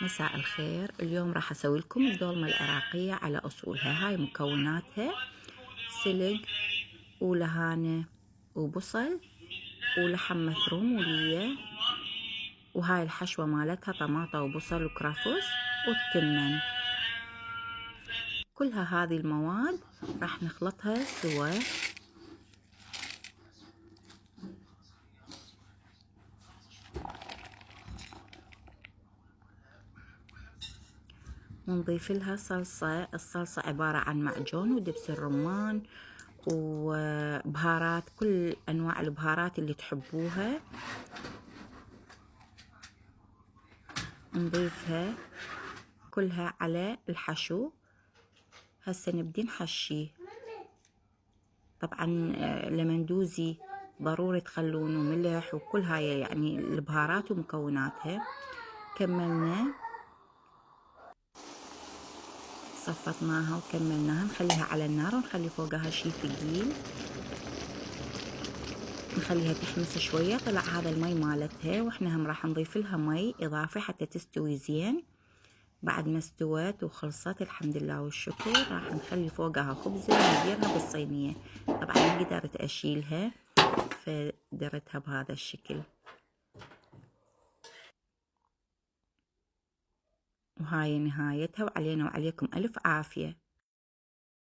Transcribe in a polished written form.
مساء الخير. اليوم راح اسوي لكم الدولمة العراقية على اصولها. هاي مكوناتها: سلق ولهانة وبصل ولحم مفروم ولية، وهاي الحشوة مالتها طماطة وبصل وكرفس والتمن. كلها هذه المواد راح نخلطها سوا. ونضيف لها صلصة. الصلصة عبارة عن معجون ودبس الرمان وبهارات، كل أنواع البهارات اللي تحبوها نضيفها كلها على الحشو. هسه نبدي نحشيه. طبعا لمندوزي ضروري تخلونه ملح وكل هاي يعني البهارات ومكوناتها. كملنا، صفطناها وكملناها. نخليها على النار ونخلي فوقها شي ثقيل، نخليها تحمس شوية. طلع هذا المي مالتها، واحنا هم راح نضيف لها مي اضافي حتى تستوي زين. بعد ما استوت وخلصت الحمد لله والشكر، راح نخلي فوقها خبزة ونديرها بالصينية. طبعا ما قدرت اشيلها فدرتها بهذا الشكل. وهاي نهايتها، وعلينا وعليكم ألف عافية.